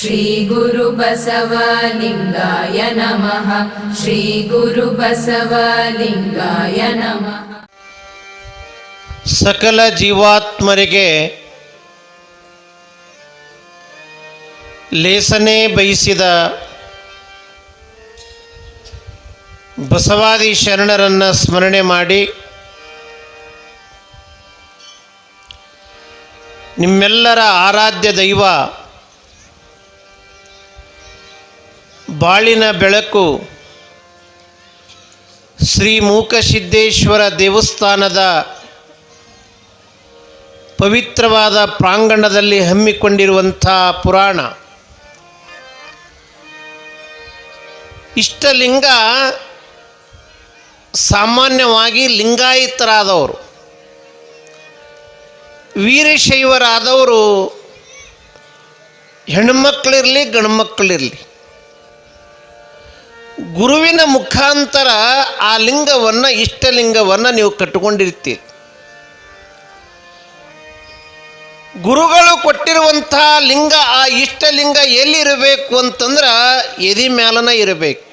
ಶ್ರೀ ಗುರು ಬಸವಲಿಂಗಾಯ ನಮಃ. ಶ್ರೀ ಗುರು ಬಸವಲಿಂಗಾಯ ನಮಃ. ಸಕಲ ಜೀವಾತ್ಮರಿಗೆ ಲೇಸನೆ ಬಯಸಿದ ಬಸವಾದಿ ಶರಣರನ್ನು ಸ್ಮರಣೆ ಮಾಡಿ ನಿಮ್ಮೆಲ್ಲರ ಆರಾಧ್ಯ ದೈವ ಬಾಳಿನ ಬೆಳಕು ಶ್ರೀ ಮೂಕಸಿದ್ದೇಶ್ವರ ದೇವಸ್ಥಾನದ ಪವಿತ್ರವಾದ ಪ್ರಾಂಗಣದಲ್ಲಿ ಹಮ್ಮಿಕೊಂಡಿರುವಂಥ ಪುರಾಣ ಇಷ್ಟಲಿಂಗ ಸಾಮಾನ್ಯವಾಗಿ ಲಿಂಗಾಯತರಾದವರು, ವೀರಶೈವರಾದವರು ಹೆಣ್ಮಕ್ಕಳಿರಲಿ ಗಂಡ್ಮಕ್ಕಳಿರಲಿ ಗುರುವಿನ ಮುಖಾಂತರ ಆ ಲಿಂಗವನ್ನು ಇಷ್ಟಲಿಂಗವನ್ನು ನೀವು ಕಟ್ಟಿಕೊಂಡಿರ್ತೀರಿ. ಗುರುಗಳು ಕೊಟ್ಟಿರುವಂಥ ಲಿಂಗ, ಆ ಇಷ್ಟಲಿಂಗ ಎಲ್ಲಿರಬೇಕು ಅಂತಂದ್ರೆ ಎದೆ ಮ್ಯಾಲನ ಇರಬೇಕು.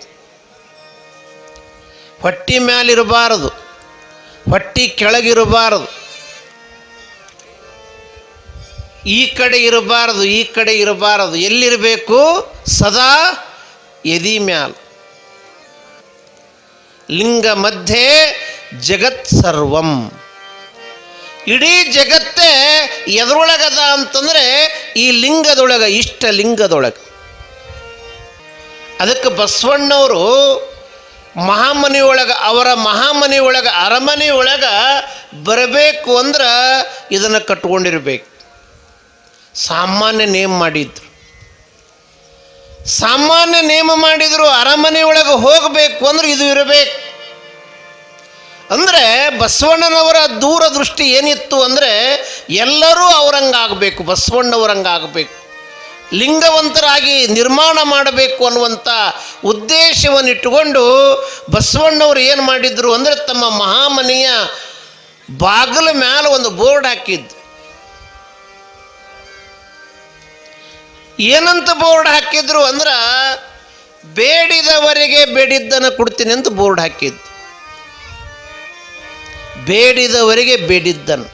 ಹೊಟ್ಟಿ ಮ್ಯಾಲಿರಬಾರದು, ಹೊಟ್ಟಿ ಕೆಳಗಿರಬಾರದು, ಈ ಕಡೆ ಇರಬಾರದು, ಈ ಕಡೆ ಇರಬಾರದು. ಎಲ್ಲಿರಬೇಕು? ಸದಾ ಎದಿ ಮ್ಯಾಲ. ಲಿಂಗ ಮಧ್ಯೆ ಜಗತ್ ಸರ್ವಂ. ಇಡೀ ಜಗತ್ತೇ ಎದರೊಳಗದ ಅಂತಂದರೆ ಈ ಲಿಂಗದೊಳಗೆ, ಇಷ್ಟ ಲಿಂಗದೊಳಗೆ. ಅದಕ್ಕೆ ಬಸವಣ್ಣವರು ಮಹಾಮನೆಯೊಳಗೆ, ಅವರ ಮಹಾಮನೆಯೊಳಗೆ, ಅರಮನೆಯೊಳಗೆ ಬರಬೇಕು ಅಂದ್ರೆ ಇದನ್ನು ಕಟ್ಕೊಂಡಿರ್ಬೇಕು. ಸಾಮಾನ್ಯ ನೇಮ ಮಾಡಿದ್ರು, ಸಾಮಾನ್ಯ ನೇಮ ಮಾಡಿದ್ರು. ಅರಮನೆಯೊಳಗೆ ಹೋಗಬೇಕು ಅಂದ್ರೆ ಇದು ಇರಬೇಕು. ಅಂದರೆ ಬಸವಣ್ಣನವರ ದೂರದೃಷ್ಟಿ ಏನಿತ್ತು ಅಂದರೆ ಎಲ್ಲರೂ ಅವರಂಗಾಗಬೇಕು, ಬಸವಣ್ಣವರಂಗಾಗಬೇಕು, ಲಿಂಗವಂತರಾಗಿ ನಿರ್ಮಾಣ ಮಾಡಬೇಕು ಅನ್ನುವಂಥ ಉದ್ದೇಶವನ್ನಿಟ್ಟುಕೊಂಡು ಬಸವಣ್ಣವರು ಏನು ಮಾಡಿದ್ರು ಅಂದರೆ ತಮ್ಮ ಮಹಾಮನೆಯ ಬಾಗಿಲ ಮೇಲೆ ಒಂದು ಬೋರ್ಡ್ ಹಾಕಿದ್ದು. ಏನಂತ ಬೋರ್ಡ್ ಹಾಕಿದ್ರು ಅಂದ್ರೆ ಬೇಡಿದವರಿಗೆ ಬೇಡಿದ್ದನ್ನು ಕೊಡ್ತೀನಿ ಅಂತ ಬೋರ್ಡ್ ಹಾಕಿದ್ದು. ಬೇಡಿದವರಿಗೆ ಬೇಡಿದ್ದನ್ನು,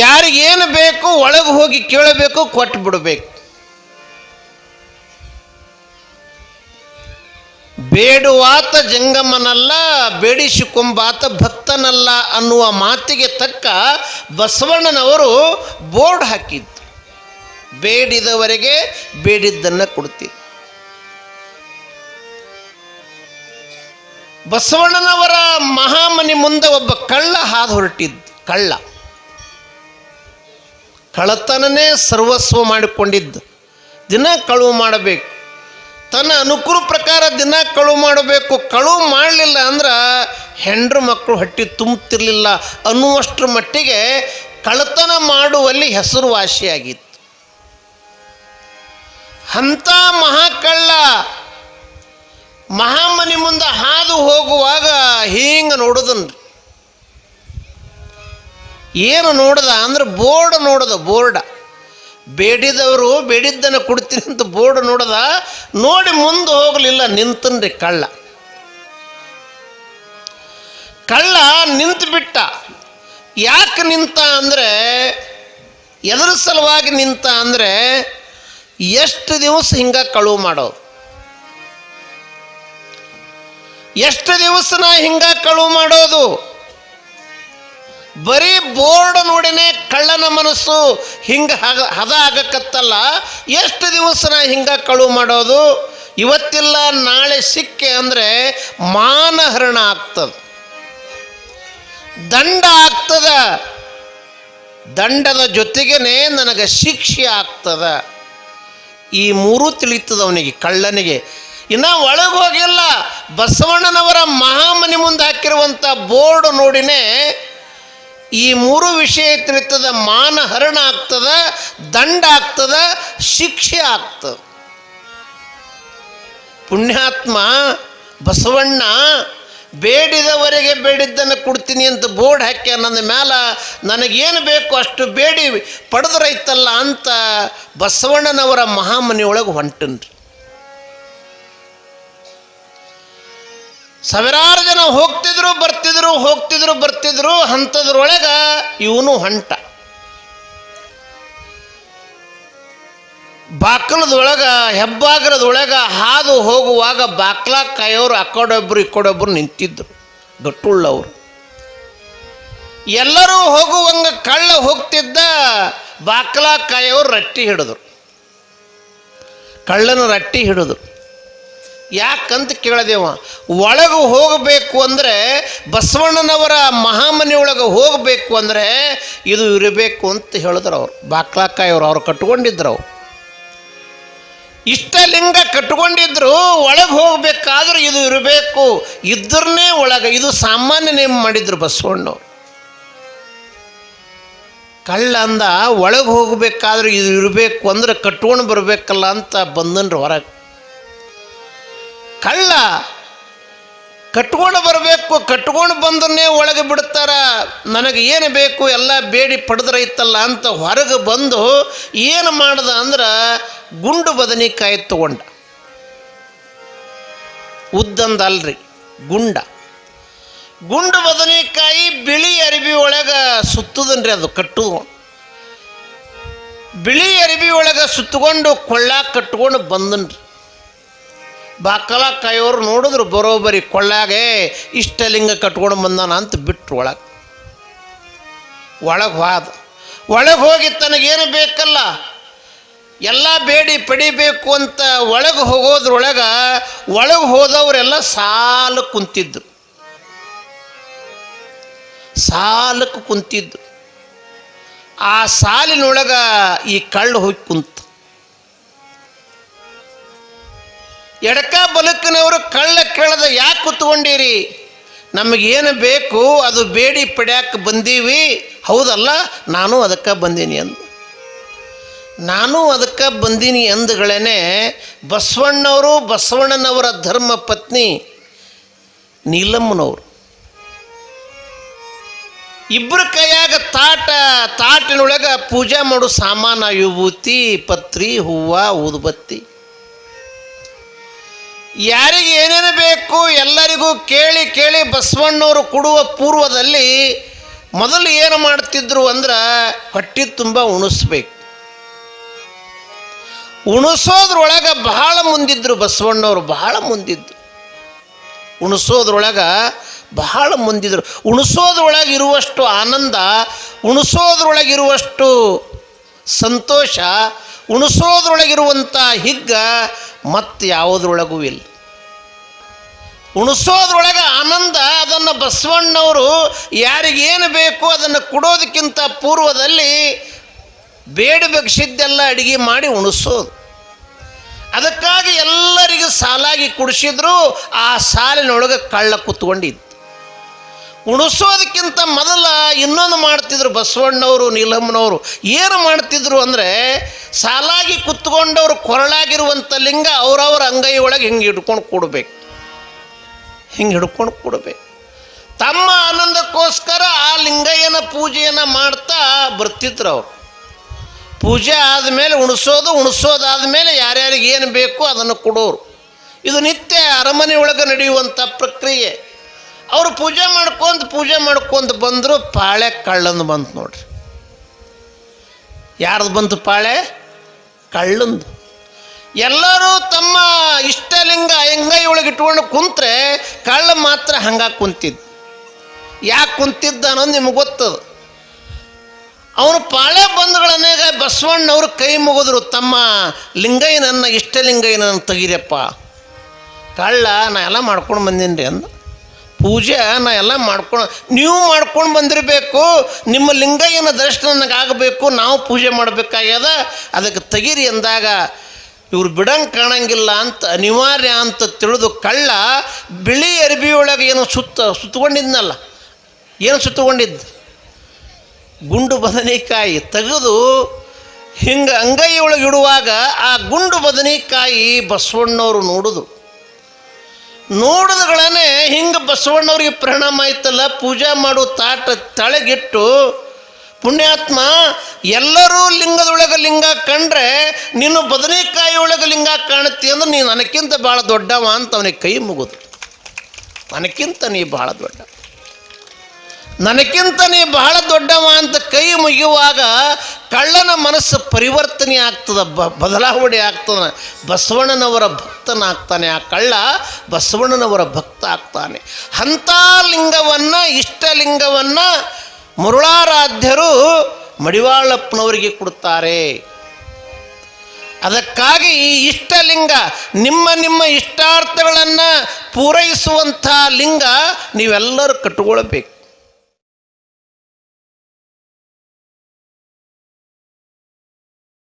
ಯಾರಿಗೇನು ಬೇಕು ಒಳಗೆ ಹೋಗಿ ಕೇಳಬೇಕು, ಕೊಟ್ಟು ಬಿಡಬೇಕು. ಬೇಡುವಾತ ಜಂಗಮನಲ್ಲ, ಬೇಡಿಸಿಕೊಂಬಾತ ಭಕ್ತನಲ್ಲ ಅನ್ನುವ ಮಾತಿಗೆ ತಕ್ಕ ಬಸವಣ್ಣನವರು ಬೋರ್ಡ್ ಹಾಕಿದ್ದು. ಬೇಡಿದವರಿಗೆ ಬೇಡಿದ್ದನ್ನು ಕೊಡ್ತೀವಿ. ಬಸವಣ್ಣನವರ ಮಹಾಮನಿ ಮುಂದೆ ಒಬ್ಬ ಕಳ್ಳ ಹಾದು ಹೊರಟಿದ್ದು. ಕಳ್ಳತನನೇ ಸರ್ವಸ್ವ ಮಾಡಿಕೊಂಡಿದ್ದು. ದಿನ ಕಳುವು ಮಾಡಬೇಕು, ತನ್ನ ಅನುಕೂಲ ಪ್ರಕಾರ ದಿನ ಕಳುವು ಮಾಡಬೇಕು. ಕಳುವು ಮಾಡಲಿಲ್ಲ ಅಂದ್ರೆ ಹೆಂಡ್ರು ಮಕ್ಕಳು ಹೊಟ್ಟೆ ತುಂಬುತ್ತಿರಲಿಲ್ಲ ಅನ್ನುವಷ್ಟರ ಮಟ್ಟಿಗೆ ಕಳ್ಳತನ ಮಾಡುವಲ್ಲಿ ಹೆಸರುವಾಸಿಯಾಗಿತ್ತು. ಅಂಥ ಮಹಾಕಳ್ಳ ಮಹಾಮನಿ ಮುಂದೆ ಹಾದು ಹೋಗುವಾಗ ಹಿಂಗೆ ನೋಡೋದನ್ರಿ. ಏನು ನೋಡ್ದ ಅಂದ್ರೆ ಬೋರ್ಡ್ ನೋಡ್ದ. ಬೋರ್ಡ ಬೇಡಿದವರು ಬೇಡಿದ್ದನ್ನು ಕೊಡ್ತೀನಿ ಅಂತ ಬೋರ್ಡ್ ನೋಡ್ದ. ನೋಡಿ ಮುಂದೆ ಹೋಗಲಿಲ್ಲ, ನಿಂತನ್ರಿ ಕಳ್ಳ. ನಿಂತು ಬಿಟ್ಟ. ಯಾಕೆ ನಿಂತ ಅಂದರೆ, ಎದರ ಸಲುವಾಗಿ ನಿಂತ ಅಂದರೆ, ಎಷ್ಟು ದಿವಸ ಹಿಂಗೆ ಕಳುವು ಮಾಡೋದು, ಎಷ್ಟು ದಿವಸನ ಹಿಂಗೆ ಕಳುವು ಮಾಡೋದು. ಬರೀ ಬೋರ್ಡ್ ನೋಡಿನೇ ಕಳ್ಳನ ಮನಸ್ಸು ಹಿಂಗೆ ಹದ ಆಗಕ್ಕತ್ತಲ್ಲ. ಎಷ್ಟು ದಿವಸನ ಹಿಂಗೆ ಕಳುವು ಮಾಡೋದು. ಇವತ್ತಿಲ್ಲ ನಾಳೆ ಸಿಕ್ಕೆ ಅಂದರೆ ಮಾನಹರಣ ಆಗ್ತದೆ, ದಂಡ ಆಗ್ತದ. ದಂಡದ ಜೊತೆಗೇ ನನಗೆ ಶಿಕ್ಷೆ ಆಗ್ತದ. ಈ ಮೂರೂ ತಿಳಿತದ ಅವನಿಗೆ, ಕಳ್ಳನಿಗೆ. ಇನ್ನು ಒಳಗೆ ಹೋಗಿಲ್ಲ. ಬಸವಣ್ಣನವರ ಮಹಾಮನಿ ಮುಂದೆ ಹಾಕಿರುವಂಥ ಬೋರ್ಡ್ ನೋಡಿನೇ ಈ ಮೂರು ವಿಷಯ ತಿಳಿತದ. ಮಾನಹರಣ ಆಗ್ತದ, ದಂಡ ಆಗ್ತದ, ಶಿಕ್ಷೆ ಆಗ್ತದ. ಪುಣ್ಯಾತ್ಮ ಬಸವಣ್ಣ ಬೇಡಿದವರೆಗೆ ಬೇಡಿದ್ದನ್ನು ಕೊಡ್ತೀನಿ ಅಂತ ಬೋರ್ಡ್ ಹಾಕಿ ನನ್ನ ಮ್ಯಾಲ ನನಗೇನು ಬೇಕು ಅಷ್ಟು ಬೇಡಿ ಪಡೆದ್ರೈತಲ್ಲ ಅಂತ ಬಸವಣ್ಣನವರ ಮಹಾಮನೆಯೊಳಗೆ ಹೊಂಟನ್ರಿ. ಸಾವಿರಾರು ಜನ ಹೋಗ್ತಿದ್ರು ಬರ್ತಿದ್ರು ಅಂಥದ್ರೊಳಗೆ ಇವನು ಹೊಂಟ. ಬಾಕಲದೊಳಗೆ ಹೆಬ್ಬಾಗಲದೊಳಗೆ ಹಾದು ಹೋಗುವಾಗ ಬಾಕ್ಲ ಕಾಯೋರು ಅಕ್ಕಡೊಬ್ಬರು ನಿಂತಿದ್ದರು, ಗಟ್ಟುಳ್ಳವರು. ಎಲ್ಲರೂ ಹೋಗುವಂಗ ಕಳ್ಳ ಹೋಗ್ತಿದ್ದ, ಬಾಕ್ಲ ಕಾಯೋರು ರಟ್ಟಿ ಹಿಡಿದ್ರು, ಕಳ್ಳನ ರಟ್ಟಿ ಹಿಡಿದ್ರು. ಯಾಕಂತ ಕೇಳದೇವ, ಒಳಗೆ ಹೋಗಬೇಕು ಅಂದರೆ ಬಸವಣ್ಣನವರ ಮಹಾಮನೆಯೊಳಗೆ ಹೋಗಬೇಕು ಅಂದರೆ ಇದು ಇರಬೇಕು ಅಂತ ಹೇಳಿದ್ರು ಅವರು. ಬಾಕ್ಲ ಕಾಯೋರು ಅವ್ರು ಕಟ್ಕೊಂಡಿದ್ರು, ಅವ್ರು ಇಷ್ಟಲಿಂಗ ಕಟ್ಕೊಂಡಿದ್ರು. ಒಳಗೆ ಹೋಗ್ಬೇಕಾದ್ರೆ ಇದು ಇರಬೇಕು, ಇದ್ರನ್ನೇ ಒಳಗೆ. ಇದು ಸಾಮಾನ್ಯ ನೇಮ ಮಾಡಿದ್ರು ಬಸವಣ್ಣವ್ರು. ಕಳ್ಳ ಅಂದ ಒಳಗೆ ಹೋಗಬೇಕಾದ್ರೆ ಇದು ಇರಬೇಕು ಅಂದ್ರೆ ಕಟ್ಕೊಂಡು ಬರಬೇಕಲ್ಲ ಅಂತ ಬಂದನ್ರಿ ಹೊರಗೆ. ಕಳ್ಳ ಕಟ್ಕೊಂಡು ಬರಬೇಕು, ಕಟ್ಕೊಂಡು ಬಂದನ್ನೇ ಒಳಗೆ ಬಿಡ್ತಾರ. ನನಗೆ ಏನು ಬೇಕು ಎಲ್ಲ ಬೇಡಿ ಪಡೆದ್ರೈತಲ್ಲ ಅಂತ ಹೊರಗೆ ಬಂದು ಏನು ಮಾಡ್ದ ಅಂದ್ರೆ ಗುಂಡು ಬದನೆಕಾಯಿ ತಗೊಂಡ. ಉದ್ದಂದಲ್ರಿ, ಗುಂಡು ಬದನೆಕಾಯಿ ಬಿಳಿ ಅರಿವಿ ಒಳಗೆ ಸುತ್ತದನ್ರಿ, ಅದು ಕಟ್ಟುದು. ಬಿಳಿ ಅರಿವಿ ಒಳಗೆ ಸುತ್ತಕೊಂಡು ಕೊಳ್ಳಾಗ ಕಟ್ಕೊಂಡು ಬಂದನ್ರಿ. ಬಾಕಲ ಕಾಯೋರು ನೋಡಿದ್ರು ಬರೋಬರಿ ಕೊಳ್ಳಾಗೆ ಇಷ್ಟಲಿಂಗ ಕಟ್ಕೊಂಡು ಬಂದಾನ ಅಂತ ಬಿಟ್ಟರು. ಒಳಗೆ ಹೋಗಿ ತನಗೇನು ಬೇಕಲ್ಲ ಎಲ್ಲ ಬೇಡಿ ಪಡಿಬೇಕು ಅಂತ ಒಳಗೆ ಹೋಗೋದ್ರೊಳಗೆ ಒಳಗೆ ಹೋದವರೆಲ್ಲ ಸಾಲಕ್ಕೆ ಕುಂತಿದ್ದು. ಆ ಸಾಲಿನೊಳಗೆ ಈ ಕಳ್ಳ ಹೋಗಿ ಕುಂತ. ಎಡಕ ಬಲಕನವರು ಕಳ್ಳ ಕೇಳದ, ಯಾಕೆ ಕೂತ್ಕೊಂಡಿರಿ? ನಮಗೇನು ಬೇಕು ಅದು ಬೇಡಿ ಪಡ್ಯಾಕೆ ಬಂದೀವಿ. ಹೌದಲ್ಲ, ನಾನು ಅದಕ್ಕೆ ಬಂದೀನಿ ಅಂದಗಳೇ ಬಸವಣ್ಣವರು, ಬಸವಣ್ಣನವರ ಧರ್ಮ ಪತ್ನಿ ನೀಲಮ್ಮನವರು ಇಬ್ಬರ ಕೈಯಾಗ ತಾಟಿನೊಳಗೆ ಪೂಜೆ ಮಾಡೋ ಸಾಮಾನ, ವಿಭೂತಿ, ಪತ್ರಿ, ಹೂವು, ಊದುಬತ್ತಿ. ಯಾರಿಗೆ ಏನೇನು ಬೇಕು ಎಲ್ಲರಿಗೂ ಕೇಳಿ ಬಸವಣ್ಣವರು ಕೊಡುವ ಪೂರ್ವದಲ್ಲಿ ಮೊದಲು ಏನು ಮಾಡ್ತಿದ್ರು ಅಂದ್ರೆ ಹೊಟ್ಟೆ ತುಂಬ ಉಣಿಸ್ಬೇಕು. ಉಣಿಸೋದ್ರೊಳಗೆ ಬಹಳ ಮುಂದಿದ್ರು ಬಸವಣ್ಣವರು, ಬಹಳ ಮುಂದಿದ್ರು. ಉಣಿಸೋದ್ರೊಳಗಿರುವಷ್ಟು ಆನಂದ, ಉಣಿಸೋದ್ರೊಳಗಿರುವಷ್ಟು ಸಂತೋಷ, ಉಣಿಸೋದ್ರೊಳಗಿರುವಂಥ ಹಿಗ್ಗ ಮತ್ತು ಯಾವುದ್ರೊಳಗೂ ಇಲ್ಲ. ಉಣಿಸೋದ್ರೊಳಗೆ ಆನಂದ, ಅದನ್ನು ಬಸವಣ್ಣವರು ಯಾರಿಗೇನು ಬೇಕು ಅದನ್ನು ಕೊಡೋದಕ್ಕಿಂತ ಪೂರ್ವದಲ್ಲಿ ಬೇಡಬೇಕಿದ್ದೆಲ್ಲ ಅಡುಗೆ ಮಾಡಿ ಉಣಿಸೋದು. ಅದಕ್ಕಾಗಿ ಎಲ್ಲರಿಗೂ ಸಾಲಾಗಿ ಕುಡಿಸಿದ್ರು. ಆ ಸಾಲಿನೊಳಗೆ ಕಳ್ಳ ಕೂತ್ಕೊಂಡಿದ್ದು. ಉಣಿಸೋದಕ್ಕಿಂತ ಮೊದಲ ಇನ್ನೊಂದು ಮಾಡ್ತಿದ್ರು ಬಸವಣ್ಣವರು, ನೀಲಮ್ಮನವರು. ಏನು ಮಾಡ್ತಿದ್ರು ಅಂದರೆ ಸಾಲಾಗಿ ಕುತ್ಕೊಂಡವರು ಕೊರಳಾಗಿರುವಂಥ ಲಿಂಗ ಅವರವರ ಅಂಗೈ ಒಳಗೆ ಹಿಂಗೆ ಹಿಡ್ಕೊಂಡು ಕೊಡಬೇಕು. ತಮ್ಮ ಆನಂದಕ್ಕೋಸ್ಕರ ಆ ಲಿಂಗಯ್ಯನ ಪೂಜೆಯನ್ನು ಮಾಡ್ತಾ ಬರ್ತಿದ್ರು ಅವರು. ಪೂಜೆ ಆದಮೇಲೆ ಉಣಿಸೋದಾದಮೇಲೆ ಯಾರ್ಯಾರಿಗೆ ಏನು ಬೇಕು ಅದನ್ನು ಕೊಡೋರು. ಇದು ನಿತ್ಯ ಅರಮನೆ ಒಳಗೆ ನಡೆಯುವಂಥ ಪ್ರಕ್ರಿಯೆ. ಅವರು ಪೂಜೆ ಮಾಡ್ಕೊಂತ ಬಂದರು. ಪಾಳೆ ಕಳ್ಳಂದು ಬಂತು ನೋಡ್ರಿ. ಯಾರ್ದು ಬಂತು ಪಾಳೆ? ಕಳ್ಳಂದು. ಎಲ್ಲರೂ ತಮ್ಮ ಇಷ್ಟಲಿಂಗ ಅಂಗೈ ಒಳಗೆ ಇಟ್ಕೊಂಡು ಕುಂತ್ರೆ ಕಳ್ಳ ಮಾತ್ರ ಹಂಗಾಗಿ ಕುಂತಿದ್ದ. ಯಾಕೆ ಕುಂತಿದ್ದ ಅನ್ನೋದು ನಿಮಗೆ ಗೊತ್ತದ. ಅವನು ಪಾಳೆ ಬಂಧುಗಳನ್ನೇ ಬಸವಣ್ಣವರು ಕೈ ಮುಗಿದ್ರು, ತಮ್ಮ ಲಿಂಗಯ್ಯನನ್ನು ಇಷ್ಟಲಿಂಗಯ್ಯನನ್ನು ತೆಗೀರಪ್ಪ. ಕಳ್ಳ ನಾ ಎಲ್ಲ ಮಾಡ್ಕೊಂಡು ಬಂದೀನಿ ರೀ ಅಂದ. ಪೂಜೆ ನಾ ಎಲ್ಲ ನೀವು ಮಾಡ್ಕೊಂಡು ಬಂದಿರಬೇಕು. ನಿಮ್ಮ ಲಿಂಗಯ್ಯನ ದರ್ಶನ ನನಗಾಗಬೇಕು, ನಾವು ಪೂಜೆ ಮಾಡಬೇಕಾಗ್ಯದ, ಅದಕ್ಕೆ ತೆಗೀರಿ ಅಂದಾಗ ಇವ್ರು ಬಿಡಂಗೆ ಕಾಣಂಗಿಲ್ಲ ಅಂತ ಅನಿವಾರ್ಯ ಅಂತ ತಿಳಿದು ಕಳ್ಳ ಬಿಳಿ ಅರಿಬಿಯೊಳಗೆ ಏನು ಸುತ್ತಕೊಂಡಿದ್ನಲ್ಲ, ಏನು ಸುತ್ತಕೊಂಡಿದ್ದು? ಗುಂಡು ಬದನೆಕಾಯಿ ತೆಗೆದು ಹಿಂಗೆ ಅಂಗೈಯೊಳಗೆ ಇಡುವಾಗ ಆ ಗುಂಡು ಬದನೆಕಾಯಿ ಬಸವಣ್ಣವರು ನೋಡಿದ್ರು. ನೋಡಿದಗಳೇ ಹಿಂಗೆ ಬಸವಣ್ಣವ್ರಿಗೆ ಪರಿಣಾಮ ಆಯ್ತಲ್ಲ, ಪೂಜೆ ಮಾಡೋ ತಾಟ ತಳಗಿಟ್ಟು ಪುಣ್ಯಾತ್ಮ ಎಲ್ಲರೂ ಲಿಂಗದೊಳಗೆ ಲಿಂಗ ಕಂಡ್ರೆ ನೀನು ಬದನೆಕಾಯಿ ಒಳಗೆ ಲಿಂಗ ಕಾಣುತ್ತಿ ಅಂದ್ರೆ ನೀನು ನನಕ್ಕಿಂತ ಭಾಳ ದೊಡ್ಡವ ಅಂತ ಅವನಿಗೆ ಕೈ ಮುಗಿದು. ನನಕ್ಕಿಂತ ನೀ ಭಾಳ ದೊಡ್ಡ, ನನಕ್ಕಿಂತ ನೀ ಬಹಳ ದೊಡ್ಡವ ಅಂತ ಕೈ ಮುಗಿಯುವಾಗ ಕಳ್ಳನ ಮನಸ್ಸು ಪರಿವರ್ತನೆ ಆಗ್ತದೆ, ಬದಲಾವಣೆ ಆಗ್ತದೆ. ಬಸವಣ್ಣನವರ ಭಕ್ತನಾಗ್ತಾನೆ ಆ ಕಳ್ಳ, ಬಸವಣ್ಣನವರ ಭಕ್ತ ಆಗ್ತಾನೆ. ಅಂಥ ಲಿಂಗವನ್ನು, ಇಷ್ಟಲಿಂಗವನ್ನು ಮುರುಳಾರಾಧ್ಯರು ಮಡಿವಾಳಪ್ಪನವರಿಗೆ ಕೊಡ್ತಾರೆ. ಅದಕ್ಕಾಗಿ ಈ ಇಷ್ಟಲಿಂಗ ನಿಮ್ಮ ನಿಮ್ಮ ಇಷ್ಟಾರ್ಥಗಳನ್ನು ಪೂರೈಸುವಂಥ ಲಿಂಗ ನೀವೆಲ್ಲರೂ ಕಟ್ಟಿಕೊಳ್ಬೇಕು.